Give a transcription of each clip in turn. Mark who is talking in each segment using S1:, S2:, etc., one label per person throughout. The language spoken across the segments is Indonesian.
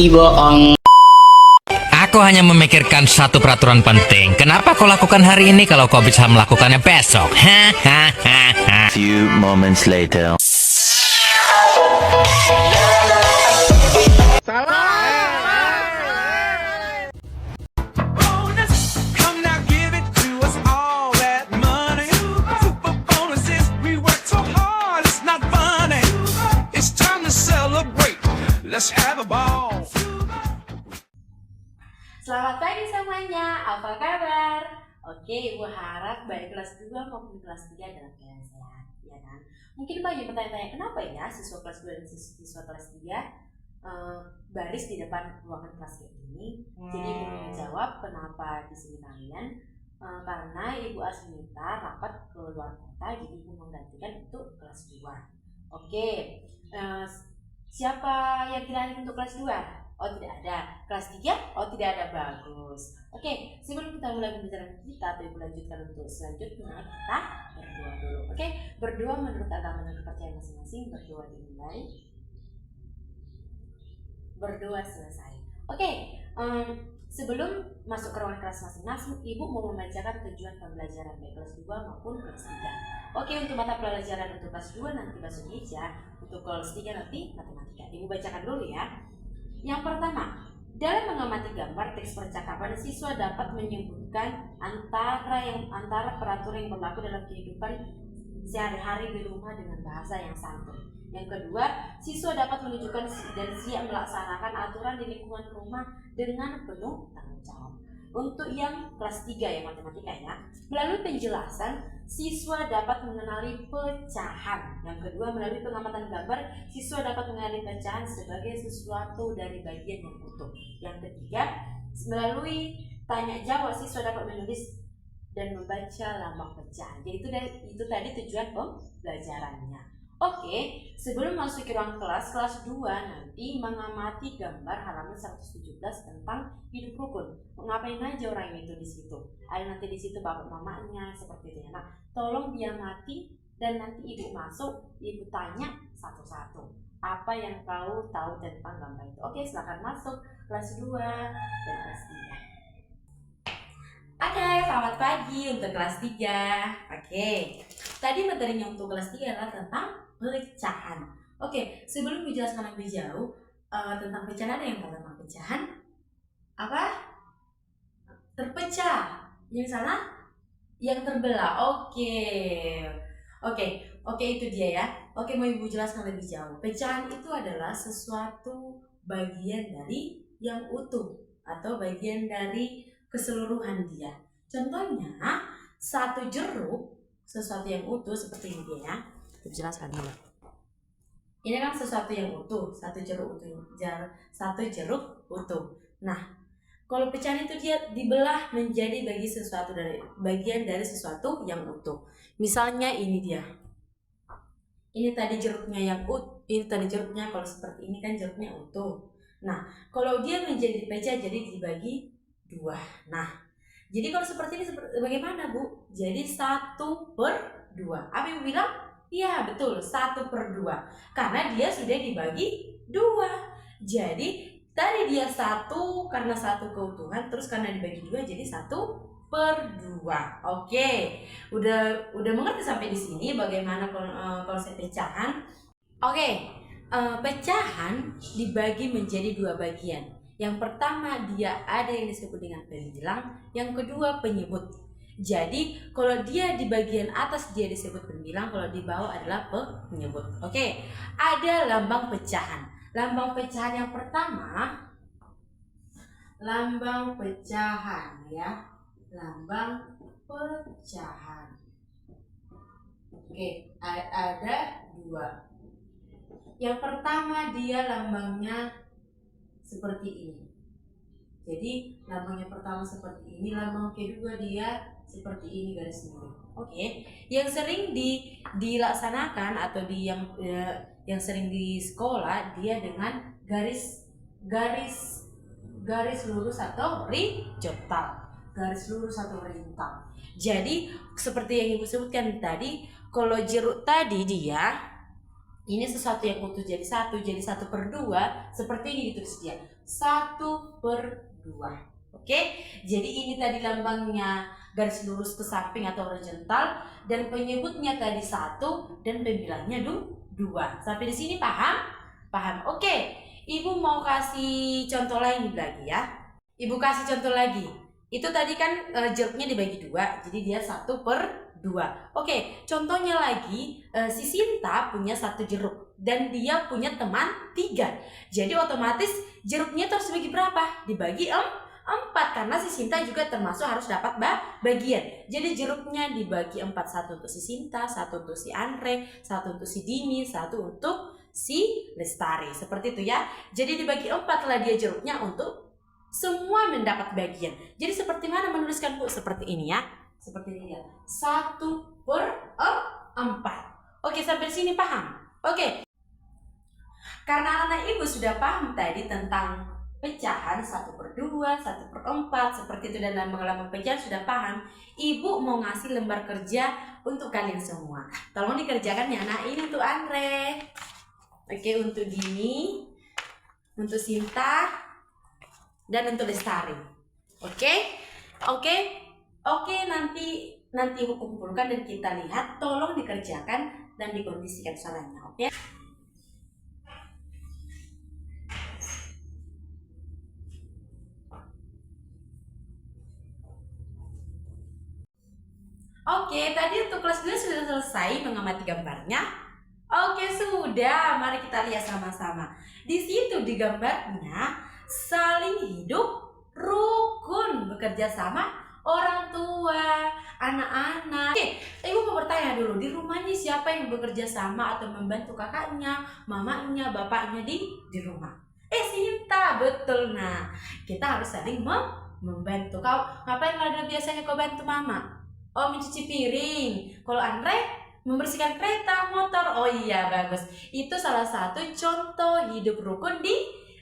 S1: bohong.
S2: Aku hanya memikirkan satu peraturan penting. Kenapa kau lakukan hari ini kalau kau bisa melakukannya besok? Hahaha.
S3: Few moments later.
S4: Let's have a ball.
S5: Selamat pagi semuanya, apa kabar? Oke, Ibu harap baik kelas 2 maupun kelas 3 dalam keadaan sehat, ya kan? Mungkin banyak bertanya-tanya, kenapa ya siswa kelas 2 dan siswa kelas 3 baris di depan ruangan kelas kayak gini? Jadi Ibu mau menjawab kenapa di sini kalian, karena Ibu Asminta rapat ke luar kota, jadi Ibu menggantikan untuk kelas 2. Oke, siapa yang tidak hadir untuk kelas 2? Oh, tidak ada. Kelas 3? Oh, tidak ada. Bagus. Oke, sebelum kita mulai pembicaraan kita atau Ibu lanjutkan untuk selanjutnya, kita berdoa dulu. Oke, berdoa menurut agama dan kepercayaan masing-masing. Berdoa dimulai, berdoa selesai. Oke, sebelum masuk ke ruangan kelas masing-masing, Ibu mau membacakan tujuan pembelajaran baik kelas 2 maupun kelas 3. Oke, untuk mata pelajaran untuk kelas 2 nanti bahasa Indonesia, untuk kelas 3 nanti matematika. Ibu bacakan dulu ya. Yang pertama, dalam mengamati gambar teks percakapan, siswa dapat menyebutkan antara peraturan yang berlaku dalam kehidupan sehari-hari di rumah dengan bahasa yang santun. Yang kedua, siswa dapat menunjukkan dan siap melaksanakan aturan di lingkungan rumah dengan penuh tanggung jawab. Untuk yang kelas 3 yang matematika ya, melalui penjelasan, siswa dapat mengenali pecahan. Yang kedua, melalui pengamatan gambar, siswa dapat mengenali pecahan sebagai sesuatu dari bagian yang utuh. Yang ketiga, melalui tanya jawab, siswa dapat menulis dan membaca lambang pecahan. Jadi itu tadi tujuan pembelajarannya. Oke, sebelum masuk ke ruang kelas 2 nanti mengamati gambar halaman 117 tentang hidup rukun. Ngapain aja orang itu di situ? Ada nanti di situ bapak mamanya seperti itu ya. Nah, tolong diamati dan nanti Ibu masuk, Ibu tanya satu-satu. Apa yang kau tahu tentang gambar itu? Oke, silakan masuk kelas 2 dan kelas 3. Oke, selamat pagi untuk kelas 3. Oke, tadi materinya untuk kelas 3 adalah tentang pecahan. Oke, sebelum dijelaskan lebih jauh tentang pecahan, ada yang tahu tentang pecahan? Apa? Terpecah. Yang salah? Yang terbelah. Oke, itu dia ya. Oke, mau Ibu jelaskan lebih jauh. Pecahan itu adalah sesuatu bagian dari yang utuh atau bagian dari keseluruhan dia. Contohnya, satu jeruk, sesuatu yang utuh seperti ini dia ya. Kita jelaskan dulu. Ini kan sesuatu yang utuh, satu jeruk utuh. Nah, kalau pecahan itu dia dibelah menjadi bagian dari sesuatu yang utuh. Misalnya ini dia. Ini tadi jeruknya yang utuh. Ini tadi jeruknya kalau seperti ini kan jeruknya utuh. Nah, kalau dia menjadi pecah jadi dibagi 2. Nah, jadi kalau seperti ini bagaimana Bu? Jadi 1/2. Apa Ibu bilang? Iya betul, 1/2. Karena dia sudah dibagi 2. Jadi tadi dia 1 karena 1 keutuhan, terus karena dibagi 2 jadi 1/2. Oke, udah mengerti sampai di sini bagaimana konsep pecahan? Oke, pecahan dibagi menjadi 2 bagian. Yang pertama dia ada yang disebut dengan pembilang, yang kedua penyebut. Jadi kalau dia di bagian atas dia disebut pembilang, kalau di bawah adalah penyebut. Oke, ada lambang pecahan. Lambang pecahan yang pertama, lambang pecahan ya, lambang pecahan. Oke, ada 2. Yang pertama dia lambangnya seperti ini. Jadi lambangnya pertama seperti ini, lambang kedua dia seperti ini garis miring. Oke, yang sering dilaksanakan atau yang sering di sekolah dia dengan garis lurus atau horizontal, garis lurus atau horizontal. Jadi seperti yang Ibu sebutkan tadi, kalau jeruk tadi dia ini sesuatu yang utuh jadi 1/2, seperti ini ditulis dia, 1/2. Oke, jadi ini tadi lambangnya garis lurus ke samping atau horizontal, dan penyebutnya tadi 1 dan pembilangnya 2. Sampai di sini paham? Paham. Oke, Ibu mau kasih contoh lain lagi ya. Ibu kasih contoh lagi. Itu tadi kan jeruknya dibagi 2, jadi dia 1/2. Oke, contohnya lagi, si Sinta punya 1 jeruk dan dia punya teman 3. Jadi otomatis jeruknya terus dibagi berapa? Dibagi 4, karena si Sinta juga termasuk harus dapat bagian. Jadi jeruknya dibagi 4, 1 untuk si Sinta, 1 untuk si Andre, 1 untuk si Dini, 1 untuk si Lestari. Seperti itu ya. Jadi dibagi 4 lah dia jeruknya untuk semua mendapat bagian. Jadi seperti mana menuliskan Bu? Seperti ini ya. Seperti ini ya. 1/4. Oke, sampai sini paham? Oke. Karena anak ibu sudah paham tadi tentang pecahan 1/2, 1/4, seperti itu, dan lambang-lambang pecahan sudah paham. Ibu mau ngasih lembar kerja untuk kalian semua. Tolong dikerjakan ya. Nah, ini untuk Andre. Oke, untuk Dini, untuk Sinta, dan untuk Lestari. Oke, nanti Ibu kumpulkan dan kita lihat. Tolong dikerjakan dan dikondisikan soalnya. Oke. Oke, tadi untuk kelas 2 sudah selesai mengamati gambarnya. Oke, sudah. Mari kita lihat sama-sama. Di situ di gambarnya saling hidup rukun, bekerja sama orang tua, anak-anak. Oke, Ibu mau bertanya dulu, di rumahnya siapa yang bekerja sama atau membantu kakaknya, mamanya, bapaknya di rumah? Sinta, betul. Nah, kita harus saling membantu. Kau ngapain ada biasanya kau bantu mama? Oh, mencuci piring. Kalau Andre membersihkan kereta, motor. Oh iya, bagus. Itu salah satu contoh hidup rukun di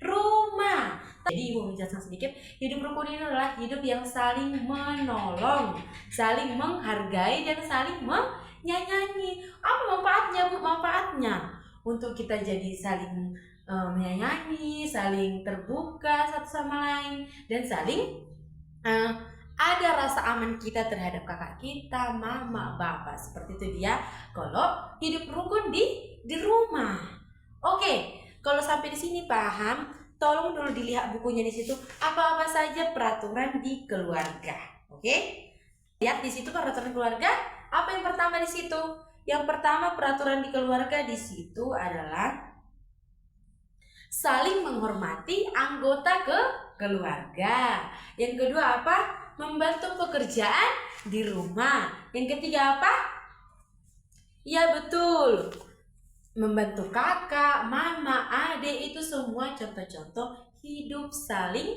S5: rumah. Jadi Ibu menjelaskan sedikit, hidup rukun ini adalah hidup yang saling menolong, saling menghargai, dan saling menyayangi. Apa manfaatnya, Bu? Manfaatnya untuk kita jadi saling menyayangi, saling terbuka satu sama lain, dan saling ada rasa aman kita terhadap kakak kita, mama, bapak. Seperti itu dia kalau hidup rukun di rumah. Oke, kalau sampai di sini paham, tolong dulu dilihat bukunya di situ. Apa-apa saja peraturan di keluarga. Oke? Lihat di situ peraturan keluarga. Apa yang pertama di situ? Yang pertama peraturan di keluarga di situ adalah saling menghormati anggota keluarga. Yang kedua apa? Membantu pekerjaan di rumah. Yang ketiga apa? Ya betul, membantu kakak, mama, adik. Itu semua contoh-contoh hidup saling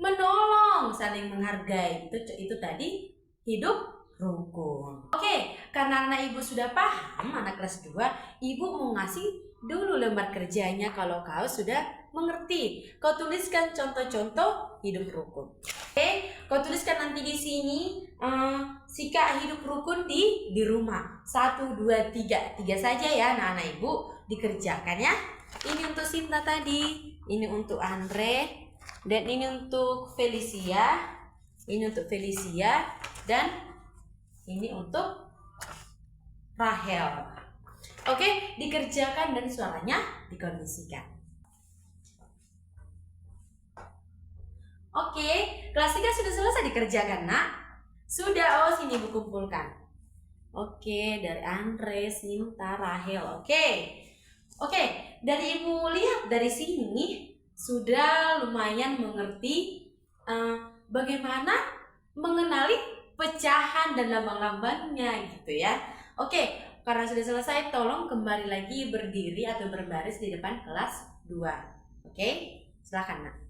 S5: menolong, saling menghargai. Itu tadi hidup rukun. Oke, karena anak ibu sudah paham, anak kelas 2, ibu mau ngasih dulu lembar kerjanya. Kalau kau sudah mengerti, kau tuliskan contoh-contoh hidup rukun. Oke, kau tuliskan nanti di sini sikap hidup rukun di rumah. 1, 2, 3 saja ya. Nah, anak ibu dikerjakan ya. Ini untuk Sinta tadi, ini untuk Andre, dan ini untuk Felicia, dan ini untuk Rahel. Oke, dikerjakan dan suaranya dikondisikan. Oke, kelas 3 sudah selesai dikerjakan, Nak? Sudah. Oh, sini Ibu kumpulkan. Oke, dari Andre, Sinta, Rahel. Oke, dari Ibu lihat dari sini sudah lumayan mengerti bagaimana mengenali pecahan dan lambang-lambangnya gitu ya. Oke, karena sudah selesai, tolong kembali lagi berdiri atau berbaris di depan kelas 2. Oke, silakan, Nak.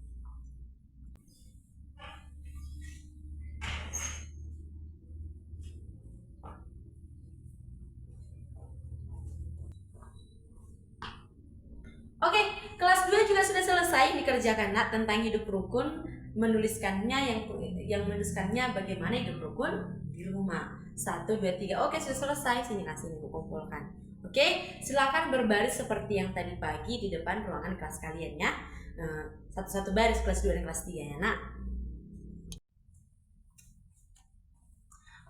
S5: Oke, kelas 2 juga sudah selesai dikerjakan, Nak, tentang hidup rukun, menuliskannya yang menuliskannya bagaimana hidup rukun di rumah. 1, 2, 3. Oke, sudah selesai. Sini kasih Ibu kumpulkan. Oke, silakan berbaris seperti yang tadi pagi di depan ruangan kelas kalian ya. Satu-satu baris kelas 2 dan kelas 3 ya nak.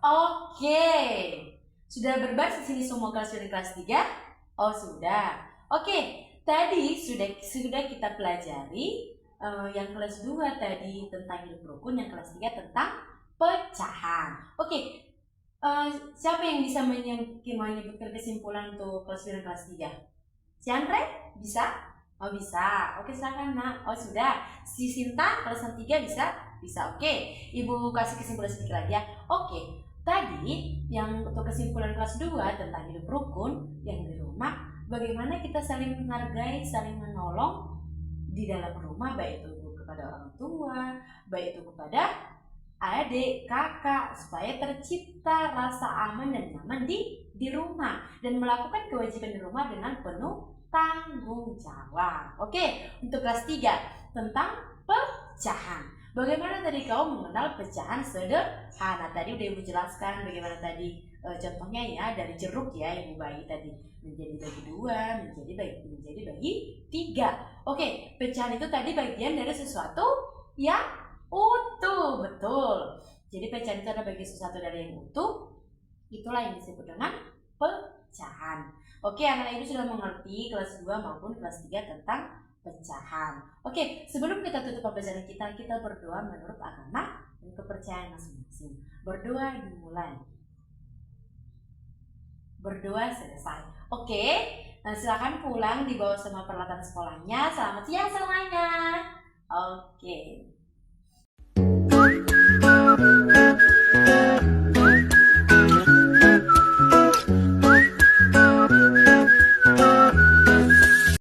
S5: Oke, sudah berbaris di sini semua kelas 2 dan kelas 3? Oh sudah. Oke, tadi sudah kita pelajari yang kelas 2 tadi tentang hidup rukun, yang kelas 3 tentang pecahan. Oke, siapa yang bisa menyebutkan kesimpulan untuk kelas 2 dan kelas 3? Si Andre? Bisa? Oh bisa. Oke silakan nak. Oh sudah. Si Sinta kelas 3 bisa? Bisa. Oke. Ibu kasih kesimpulan sedikit lagi ya. Oke. Tadi yang untuk kesimpulan kelas 2 tentang hidup rukun yang di rumah, bagaimana kita saling menghargai, saling menolong di dalam rumah, baik itu kepada orang tua, baik itu kepada adik, kakak, supaya tercipta rasa aman dan nyaman di rumah dan melakukan kewajiban di rumah dengan penuh tanggung jawab. Oke, untuk kelas 3 tentang pecahan. Bagaimana tadi kau mengenal pecahan sederhana? Tadi udah Ibu jelaskan bagaimana tadi contohnya ya, dari jeruk ya Ibu bagi tadi menjadi bagi 2, menjadi bagi 3. Oke, pecahan itu tadi bagian dari sesuatu yang utuh, betul. Jadi pecahan itu ada bagi sesuatu dari yang utuh, itulah yang disebut dengan pecahan. Oke, anak-anak Ibu sudah mengerti kelas 2 maupun kelas 3 tentang pecahan. Oke, sebelum kita tutup pembelajaran kita berdoa menurut agama dan kepercayaan masing-masing. Berdoa dimulai. Berdoa selesai. Oke, nah silakan pulang dibawa semua peralatan sekolahnya. Selamat siang semuanya. Oke.